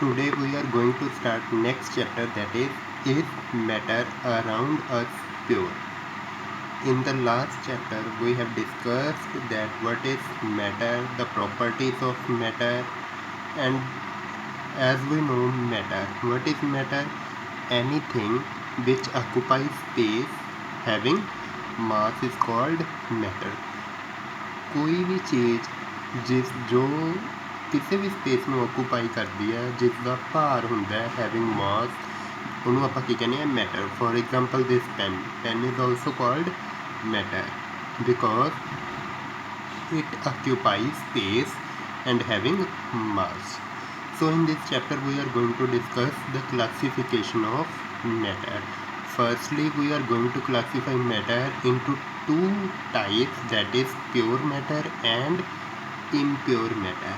Today we are going to start next chapter, that is matter around us pure? In the last chapter we have discussed that what is matter, the properties of matter, and as we know matter, what is matter? Anything which occupies space having mass is called matter. ਕੋਈ ਵੀ ਚੀਜ਼ ਜੋ ਕਿਸੇ ਵੀ space ਨੂੰ occupy ਕਰਦੀ ਹੈ, ਜਿਸ ਦਾ ਭਾਰ ਹੁੰਦਾ ਹੈ ਹੈਵਿੰਗ ਮਾਸ, ਉਹਨੂੰ ਆਪਾਂ ਕੀ ਕਹਿੰਦੇ ਹਾਂ? Matter. For example this pen is also called matter because it occupies space and having mass. So in this chapter we are going to discuss the classification of matter. Firstly, we are going to classify matter into two types, that is pure matter and impure matter.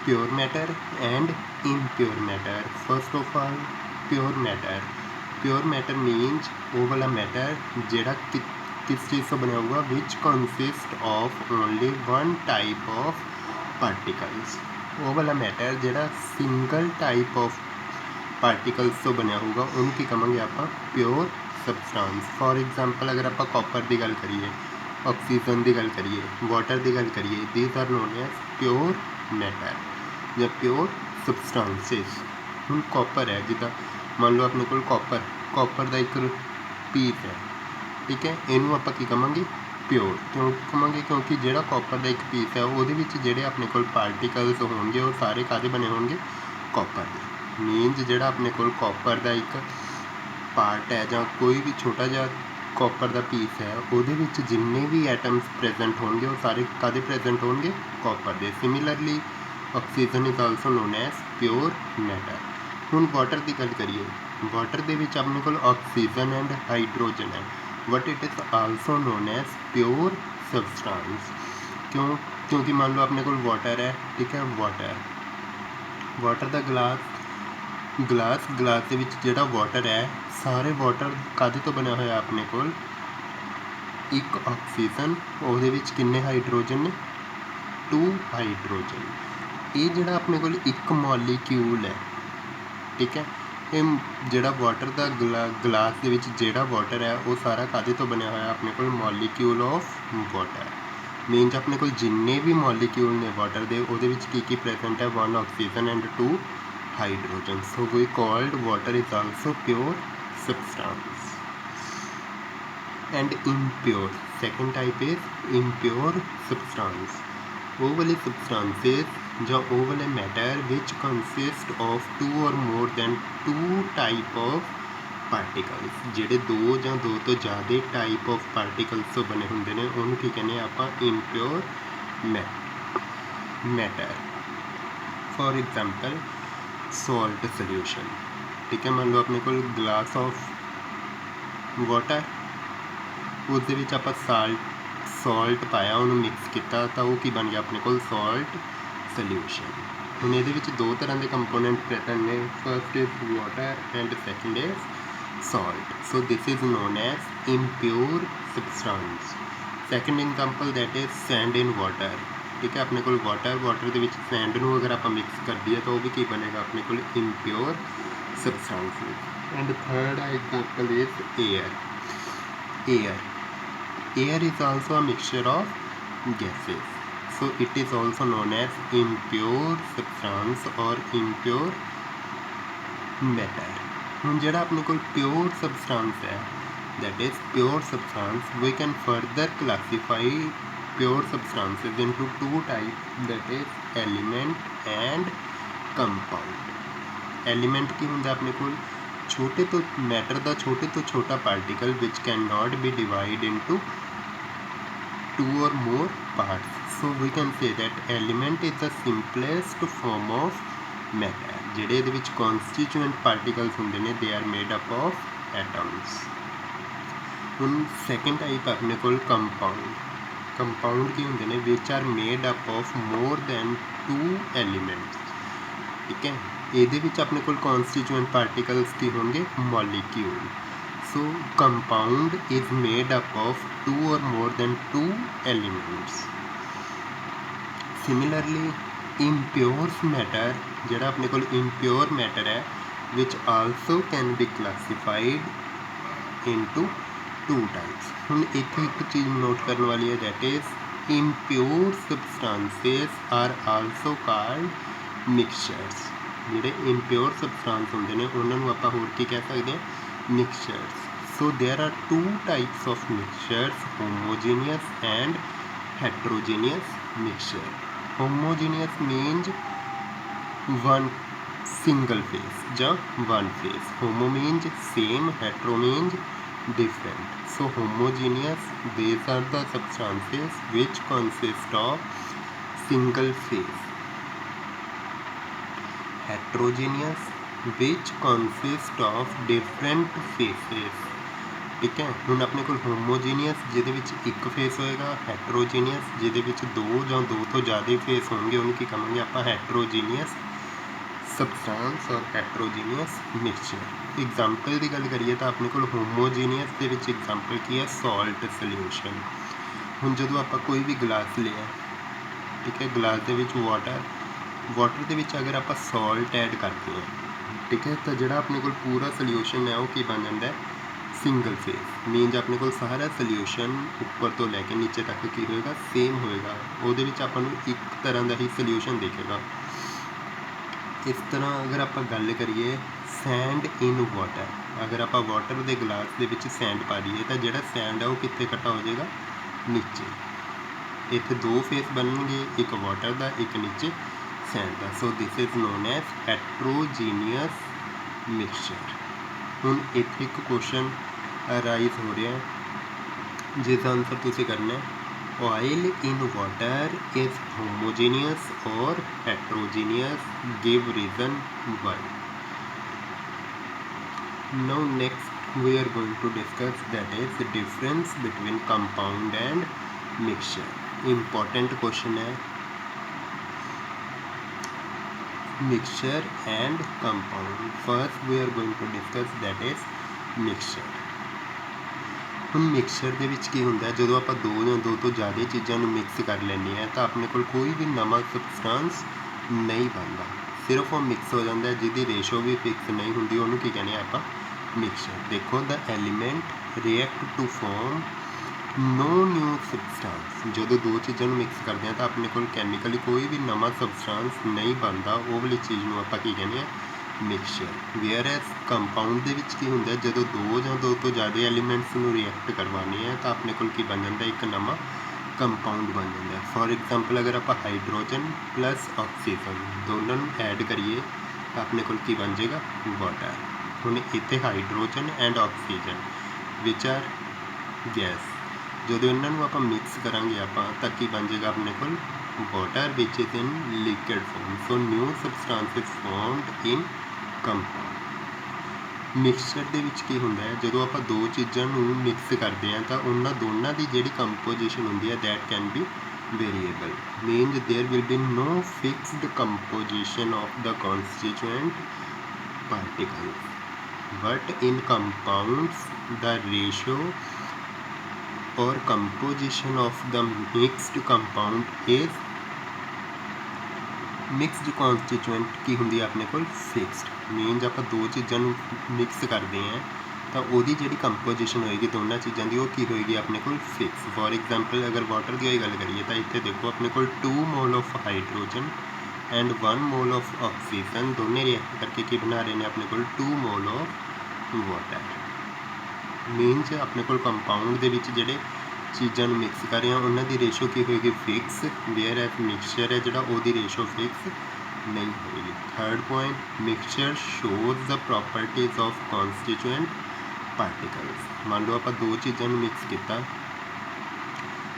Pure matter and impure matter. First of all, pure matter. Pure matter means वो वाला matter जेड़ा किस चीज़ से बना हुआ, which consist of only one type of particles. वो वाला matter जेड़ा single type of particles ਤੋਂ ਬਣਿਆ ਹੋਊਗਾ ਉਹਨੂੰ ਕੀ ਕਹਾਂਗੇ ਆਪਾਂ? Pure substance. ਫੋਰ ਐਗਜ਼ਾਮਪਲ ਅਗਰ ਆਪਾਂ ਕਾਪਰ ਦੀ ਗੱਲ ਕਰੀਏ, ਆਕਸੀਜਨ ਦੀ ਗੱਲ ਕਰੀਏ, ਵਾਟਰ ਦੀ ਗੱਲ ਕਰੀਏ, these are non as pure matter ਜਾਂ ਪਿਓਰ ਸਬਸਟੈਂਸਿਸ. ਹੁਣ ਕਾਪਰ ਹੈ, ਜਿੱਦਾਂ ਮੰਨ ਲਓ ਆਪਣੇ ਕੋਲ ਕਾਪਰ ਦਾ ਇੱਕ ਪੀਸ ਹੈ, ਠੀਕ ਹੈ, ਇਹਨੂੰ ਆਪਾਂ ਕੀ ਕਹਾਂਗੇ? ਪਿਓਰ. ਕਿਉਂ ਕਹਾਂਗੇ? ਕਿਉਂਕਿ ਜਿਹੜਾ ਕਾਪਰ ਦਾ ਇੱਕ ਪੀਸ ਹੈ ਉਹਦੇ ਵਿੱਚ ਜਿਹੜੇ ਆਪਣੇ ਕੋਲ ਪਾਰਟੀਕਲਸ ਹੋਣਗੇ ਉਹ ਸਾਰੇ ਕਾਹਦੇ ਬਣੇ ਹੋਣਗੇ? ਕਾਪਰ ਦੇ. ਮੀਨਸ ਜਿਹੜਾ ਆਪਣੇ ਕੋਲ ਕਾਪਰ ਦਾ ਇੱਕ ਪਾਰਟ ਹੈ ਜਾਂ ਕੋਈ ਵੀ ਛੋਟਾ ਜਿਹਾ ਕਾਪਰ ਦਾ ਪੀਸ ਹੈ, ਉਹਦੇ ਵਿੱਚ ਜਿੰਨੇ ਵੀ ਐਟਮਸ ਪ੍ਰੈਜ਼ੈਂਟ ਹੋਣਗੇ ਉਹ ਸਾਰੇ ਕਾਹਦੇ ਪ੍ਰੈਜ਼ੈਂਟ ਹੋਣਗੇ? ਕਾਪਰ ਦੇ. Similarly oxygen is also known as pure matter. ਹੁਣ ਵਾਟਰ ਦੀ ਗੱਲ ਕਰੀਏ, ਵਾਟਰ ਦੇ ਵਿੱਚ ਆਪਣੇ ਕੋਲ ਆਕਸੀਜਨ ਐਂਡ ਹਾਈਡਰੋਜਨ ਹੈ, but it is also known as pure substance. ਕਿਉਂਕਿ ਮੰਨ ਲਓ ਆਪਣੇ ਕੋਲ ਵਾਟਰ ਹੈ, ਠੀਕ ਹੈ, ਵਾਟਰ ਦਾ ਗਲਾਸ ਦੇ ਵਿੱਚ ਜਿਹੜਾ ਵਾਟਰ ਹੈ, ਸਾਰੇ ਵਾਟਰ ਕਾਹਦੇ ਤੋਂ ਬਣਿਆ ਹੋਇਆ ਆਪਣੇ ਕੋਲ? ਇੱਕ ਆਕਸੀਜਨ, ਉਹਦੇ ਵਿੱਚ ਕਿੰਨੇ ਹਾਈਡਰੋਜਨ ਨੇ? 2 ਹਾਈਡਰੋਜਨ. ਇਹ ਜਿਹੜਾ ਆਪਣੇ ਕੋਲ ਇੱਕ ਮੋਲੀਕਿਊਲ ਹੈ, ਠੀਕ ਹੈ, ਇਹ ਜਿਹੜਾ ਵਾਟਰ ਦਾ ਗਲਾਸ ਦੇ ਵਿੱਚ ਜਿਹੜਾ ਵਾਟਰ ਹੈ ਉਹ ਸਾਰਾ ਕਾਹਦੇ ਤੋਂ ਬਣਿਆ ਹੋਇਆ ਆਪਣੇ ਕੋਲ? Molecule of water. ਮੀਨਸ ਆਪਣੇ ਕੋਲ ਜਿੰਨੇ ਵੀ ਮੋਲੀਕਿਊਲ ਨੇ ਵਾਟਰ ਦੇ, ਉਹਦੇ ਵਿੱਚ ਕੀ ਪ੍ਰੈਜ਼ੈਂਟ ਹੈ? 1 oxygen and 2 hydrogen. So we called water is also pure substance. And impure, second type is impure substance. वो वाले substances ਜਾਂ ਉਹ ਵਾਲੇ matter which consist of 2 or more than 2 type of particles. ਜਿਹੜੇ 2 ਜਾਂ 2 ਤੋਂ ਜ਼ਿਆਦਾ type of particles ਤੋਂ ਬਣੇ ਹੁੰਦੇ ਨੇ ਉਹਨੂੰ ਕੀ ਕਹਿੰਦੇ ਆ ਆਪਾਂ? impure matter. For example, salt solution, ਠੀਕ ਹੈ, ਮੰਨ ਲਓ ਆਪਣੇ ਕੋਲ ਗਲਾਸ ਆਫ ਵਾਟਰ, ਉਸ ਦੇ ਵਿੱਚ ਆਪਾਂ ਸਾਲਟ ਪਾਇਆ, ਉਹਨੂੰ ਮਿਕਸ ਕੀਤਾ ਤਾਂ ਉਹ ਕੀ ਬਣ ਗਿਆ ਆਪਣੇ ਕੋਲ? Salt solution. ਹੁਣ ਇਹਦੇ ਵਿੱਚ 2 ਤਰ੍ਹਾਂ ਦੇ ਕੰਪੋਨੈਂਟ ਪ੍ਰੈਜ਼ੈਂਟ ਨੇ, first is water and second is salt. So this is known as impure substance. Second example that is send in water, ਠੀਕ ਹੈ, ਆਪਣੇ ਕੋਲ ਵਾਟਰ ਦੇ ਵਿੱਚ ਸੈਂਡ ਨੂੰ ਅਗਰ ਆਪਾਂ ਮਿਕਸ ਕਰ ਦਈਏ ਤਾਂ ਉਹ ਵੀ ਕੀ ਬਣੇਗਾ ਆਪਣੇ ਕੋਲ? Impure substances. And third example is air is also a mixture of gases. So it is also known as impure substance or impure matter. ਹੁਣ ਜਿਹੜਾ ਆਪਣੇ ਕੋਲ ਪਿਓਰ ਸਬਸਟੈਂਸ ਹੈ, that is pure substance, we can further classify pure substances into 2 types, that is element and compound. element ਕੀ ਹੁੰਦਾ ਆਪਣੇ ਕੋਲ? ਛੋਟੇ ਤੋਂ ਮੈਟਰ ਦਾ ਛੋਟੇ ਤੋਂ ਛੋਟਾ particle which cannot be divided into 2 or more parts. So we can say that element is the simplest form of matter. ਜਿਹੜੇ ਇਹਦੇ ਵਿੱਚ constituent particles ਹੁੰਦੇ ਨੇ, they are made up of atoms. ਹੁਣ ਸੈਕਿੰਡ ਟਾਈਪ ਆਪਣੇ ਕੋਲ compound ਕੀ ਹੁੰਦੇ ਨੇ? Which are made up of more than 2 elements, ਠੀਕ ਹੈ, ਇਹਦੇ ਵਿੱਚ ਆਪਣੇ ਕੋਲ ਕੌਨਸਟੀਟਿਊਐਂਟ ਪਾਰਟੀਕਲਸ ਕੀ ਹੋਣਗੇ? Molecule. So compound is made up of 2 or more than 2 elements. Similarly, impure matter जिहड़ा अपने कोल impure मैटर है which also can be classified into two types। हुण इत्थे एक चीज़ नोट करने वाली है that is impure substances are also called mixtures। जिहड़े impure substance हुंदे ने उन्हां नूं आपां होर की कह सकदे हां mixtures। So there are two types of mixtures, homogeneous and heterogeneous mixture। Homogeneous means one single phase ਜਾਂ one phase। Homo means same, hetero means different। So homogeneous, these are the substances which consist of single phase। Heterogeneous which consist of different phases। ठीक है। ਹੁਣ ਆਪਣੇ ਕੋਲ ਹੋਮੋਜੀਨੀਅਸ ਜਿਹਦੇ ਵਿੱਚ ਇੱਕ face ਹੋਏਗਾ, ਹੈਟਰੋਜੀਨੀਅਸ ਜਿਹਦੇ ਵਿੱਚ ਦੋ ਜਾਂ ਦੋ ਤੋਂ ਜ਼ਿਆਦਾ ਫੇਸ ਹੋਣਗੇ ਉਹਨੂੰ ਕੀ ਕਹਾਂਗੇ ਆਪਾਂ ਹੈਟਰੋਜੀਨੀਅਸ ਸਬਸਟੈਂਸ ਔਰ ਹੈਟਰੋਜੀਨੀਅਸ ਮਿਕਸਚਰ। ਐਗਜ਼ਾਮਪਲ ਦੀ ਗੱਲ ਕਰੀਏ ਤਾਂ ਆਪਣੇ ਕੋਲ ਹੋਮੋਜੀਨੀਅਸ ਦੇ ਵਿੱਚ ਐਗਜ਼ਾਮਪਲ ਕੀ ਹੈ ਸੋਲਟ ਸੋਲਿਊਸ਼ਨ। ਹੁਣ ਜਦੋਂ ਆਪਾਂ ਕੋਈ ਵੀ ਗਲਾਸ ਲਿਆ, ਠੀਕ ਹੈ, ਗਲਾਸ ਦੇ ਵਿੱਚ ਵਾਟਰ ਦੇ ਵਿੱਚ ਅਗਰ ਆਪਾਂ ਸੋਲਟ ਐਡ ਕਰਦੇ ਹਾਂ, ਠੀਕ ਹੈ, ਤਾਂ ਜਿਹੜਾ ਆਪਣੇ ਕੋਲ ਪੂਰਾ ਸੋਲਿਊਸ਼ਨ ਹੈ ਉਹ ਕੀ ਬਣ ਜਾਂਦਾ ਹੈ ਸਿੰਗਲ ਫੇਸ। ਮੀਨਜ਼ ਆਪਣੇ ਕੋਲ ਸਾਰਾ ਸੋਲਿਊਸ਼ਨ ਉੱਪਰ ਤੋਂ ਲੈ ਕੇ ਨੀਚੇ ਤੱਕ ਕੀ ਹੋਏਗਾ ਸੇਮ ਹੋਏਗਾ, ਉਹਦੇ ਵਿੱਚ ਆਪਾਂ ਨੂੰ ਇੱਕ ਤਰ੍ਹਾਂ ਦਾ ਹੀ ਸੋਲਿਊਸ਼ਨ ਦਿਖੇਗਾ। ਇਸ ਤਰ੍ਹਾਂ ਅਗਰ ਆਪਾਂ ਗੱਲ ਕਰੀਏ ਸੈਂਡ ਇਨ ਵਾਟਰ, ਅਗਰ ਆਪਾਂ ਵਾਟਰ ਦੇ ਗਲਾਸ ਦੇ ਵਿੱਚ ਸੈਂਡ ਪਾ ਦਈਏ ਤਾਂ ਜਿਹੜਾ ਸੈਂਡ ਆ ਉਹ ਕਿੱਥੇ ਇਕੱਠਾ ਹੋ ਜਾਏਗਾ ਨੀਚੇ। ਇੱਥੇ ਦੋ ਫੇਸ ਬਣਨਗੇ, ਇੱਕ ਵਾਟਰ ਦਾ ਇੱਕ ਨੀਚੇ ਸੈਂਡ ਦਾ। So this is known as heterogeneous mixture. ਹੁਣ ਇੱਥੇ ਇੱਕ ਕੁਐਸਚਨ ਰਾਈਜ਼ ਹੋ ਰਿਹਾ ਜਿਸਦਾ ਆਨਸਰ ਤੁਸੀਂ ਕਰਨਾ ਹੈ oil in water is homogeneous or heterogeneous, give reason why। Now next we are going to discuss that is the difference between compound and mixture। important question है mixture and compound। first we are going to discuss that is mixture। ਹੁਣ mixture ਦੇ ਵਿੱਚ ਕੀ ਹੁੰਦਾ ਜਦੋਂ ਆਪਾਂ ਦੋ ਜਾਂ ਦੋ ਤੋਂ ਜ਼ਿਆਦਾ ਚੀਜ਼ਾਂ ਨੂੰ ਮਿਕਸ ਕਰ ਲੈਂਦੇ ਹਾਂ ਤਾਂ ਆਪਣੇ ਕੋਲ ਕੋਈ ਵੀ ਨਵਾਂ ਸਬਸਟੈਂਸ ਨਹੀਂ ਬਣਦਾ, ਸਿਰਫ ਉਹ ਮਿਕਸ ਹੋ ਜਾਂਦਾ। ਜਿਹਦੀ ਰੇਸ਼ੋ ਵੀ ਫਿਕਸ ਨਹੀਂ ਹੁੰਦੀ ਉਹਨੂੰ ਕੀ ਕਹਿੰਦੇ ਆਪਾਂ ਮਿਕਸਚਰ। ਦੇਖੋ the element react to form no new substance. ਜਦੋਂ ਦੋ ਚੀਜ਼ਾਂ ਨੂੰ ਮਿਕਸ ਕਰਦੇ ਹਾਂ ਤਾਂ ਆਪਣੇ ਕੋਲ ਕੈਮੀਕਲੀ ਕੋਈ ਵੀ ਨਵਾਂ ਸਬਸਟੈਂਸ ਨਹੀਂ ਬਣਦਾ, ਉਹ ਵਾਲੀ ਚੀਜ਼ ਨੂੰ ਆਪਾਂ ਕੀ ਕਹਿੰਦੇ ਹਾਂ ਮਿਕਸਚਰ। ਵੇਅਰ ਐਜ਼ ਕੰਪਾਊਂਡ ਦੇ ਵਿੱਚ ਕੀ ਹੁੰਦਾ ਜਦੋਂ ਦੋ ਜਾਂ ਦੋ ਤੋਂ ਜ਼ਿਆਦਾ ਐਲੀਮੈਂਟਸ ਨੂੰ ਰਿਐਕਟ ਕਰਵਾਉਂਦੇ ਆ ਤਾਂ ਆਪਣੇ ਕੋਲ ਕੀ ਬਣ ਜਾਂਦਾ ਇੱਕ ਨਵਾਂ ਕੰਪਾਊਂਡ ਬਣ ਜਾਂਦਾ। ਫੋਰ ਐਗਜ਼ਾਮਪਲ ਅਗਰ ਆਪਾਂ ਹਾਈਡਰੋਜਨ ਪਲੱਸ ਆਕਸੀਜਨ ਦੋਨਾਂ ਨੂੰ ਐਡ ਕਰੀਏ ਤਾਂ ਆਪਣੇ ਕੋਲ ਕੀ ਬਣ ਜਾਏਗਾ ਵਾਟਰ। ਹੁਣ ਇੱਥੇ hydrogen and oxygen which are gas, ਜਦੋਂ ਇਹਨਾਂ ਨੂੰ ਆਪਾਂ ਮਿਕਸ ਕਰਾਂਗੇ ਆਪਾਂ ਤਾਂ ਕੀ ਬਣ ਜਾਏਗਾ ਆਪਣੇ ਕੋਲ water which is in liquid form. So new substance is formed in compound. Mixture ਦੇ ਵਿੱਚ ਕੀ ਹੁੰਦਾ ਹੈ ਜਦੋਂ ਆਪਾਂ ਦੋ ਚੀਜ਼ਾਂ ਨੂੰ ਮਿਕਸ ਕਰਦੇ ਹਾਂ ਤਾਂ ਉਹਨਾਂ ਦੋਨਾਂ ਦੀ ਜਿਹੜੀ ਕੰਪੋਜੀਸ਼ਨ ਹੁੰਦੀ ਹੈ that can be variable. Means there will be no fixed composition of the constituent particles, but in compounds the ratio or composition of the mixed compound is mixed constituent ਕੀ ਹੁੰਦੀ ਹੈ ਆਪਣੇ ਕੋਲ ਫਿਕਸਡ। ਮੀਨਜ਼ ਆਪਾਂ ਦੋ ਚੀਜ਼ਾਂ ਨੂੰ mix ਕਰਦੇ ਹਾਂ ਤਾਂ ਉਹਦੀ ਜਿਹੜੀ ਕੰਪੋਜੀਸ਼ਨ ਹੋਏਗੀ ਦੋਨਾਂ ਚੀਜ਼ਾਂ ਦੀ ਉਹ ਕੀ ਹੋਏਗੀ ਆਪਣੇ ਕੋਲ ਫਿਕਸ। ਫੋਰ ਐਗਜ਼ਾਮਪਲ ਅਗਰ ਵਾਟਰ ਦੀ ਗੱਲ ਕਰੀਏ ਤਾਂ ਇੱਥੇ ਦੇਖੋ ਆਪਣੇ ਕੋਲ 2 mall of hydrogen and 1 mall of oxygen ਦੋਨੇ ਰਿਐਕਟ ਕਰਕੇ ਕੀ ਬਣਾ ਰਹੇ ਨੇ ਆਪਣੇ ਕੋਲ 2 ਮੋਲ ਆਫ ਵਾਟਰ। ਮੀਨਜ਼ ਆਪਣੇ ਕੋਲ ਕੰਪਾਊਂਡ ਦੇ ਵਿੱਚ ਜਿਹੜੇ ਚੀਜ਼ਾਂ ਨੂੰ ਮਿਕਸ ਕਰ ਰਹੇ ਹਾਂ ਉਹਨਾਂ ਦੀ ਰੇਸ਼ੋ ਕੀ ਹੋਏਗੀ ਫਿਕਸ, ਵੇਅਰ ਐਜ਼ ਮਿਕਸਚਰ ਹੈ ਜਿਹੜਾ ਉਹਦੀ ਰੇਸ਼ੋ ਫਿਕਸ ਨਹੀਂ ਹੋਏਗੀ। Third point mixture shows the properties of constituent particles. ਮੰਨ ਲਓ ਆਪਾਂ ਦੋ ਚੀਜ਼ਾਂ ਨੂੰ ਮਿਕਸ ਕੀਤਾ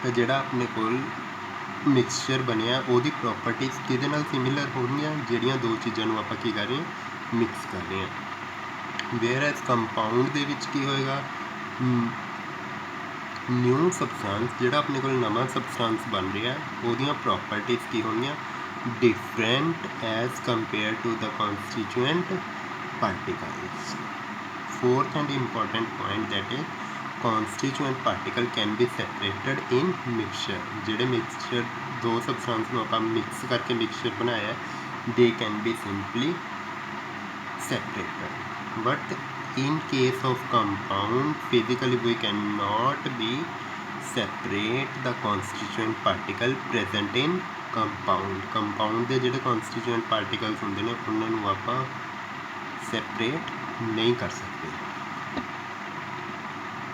ਤਾਂ ਜਿਹੜਾ ਆਪਣੇ ਕੋਲ ਮਿਕਸਚਰ ਬਣਿਆ ਉਹਦੀ ਪ੍ਰੋਪਰਟੀਜ਼ ਕਿਹਦੇ ਨਾਲ ਸਿਮਿਲਰ ਹੋਣਗੀਆਂ ਜਿਹੜੀਆਂ ਦੋ ਚੀਜ਼ਾਂ ਨੂੰ ਆਪਾਂ ਕੀ ਕਰ ਰਹੇ ਹਾਂ ਮਿਕਸ ਕਰ ਰਹੇ ਹਾਂ। ਵੇਅਰ ਐਜ਼ ਕੰਪਾਊਂਡ ਦੇ ਵਿੱਚ ਕੀ ਹੋਏਗਾ ਨਿਊ ਸਬਸਟੈਂਸ ਜਿਹੜਾ ਆਪਣੇ ਕੋਲ ਨਵਾਂ ਸਬਸਟੈਂਸ ਬਣ ਰਿਹਾ ਉਹਦੀਆਂ ਪ੍ਰੋਪਰਟੀਜ਼ ਕੀ ਹੋਣਗੀਆਂ different as compare to the constituent particles. fourth and important point that is constituent particle can be separated in mixture ਜਿਹੜੇ ਮਿਕਸਚਰ ਦੋ ਸਬਸਟੈਂਸ ਨੂੰ ਆਪਾਂ ਮਿਕਸ ਕਰਕੇ ਮਿਕਸਚਰ ਬਣਾਇਆ they can be simply separated but in case of compound physically we cannot be separate the constituent particle present in compound ਦੇ ਜਿਹੜੇ constituent particles ਹੁੰਦੇ ਨੇ ਉਹਨਾਂ ਨੂੰ ਆਪਾਂ separate ਨਹੀਂ ਕਰ ਸਕਦੇ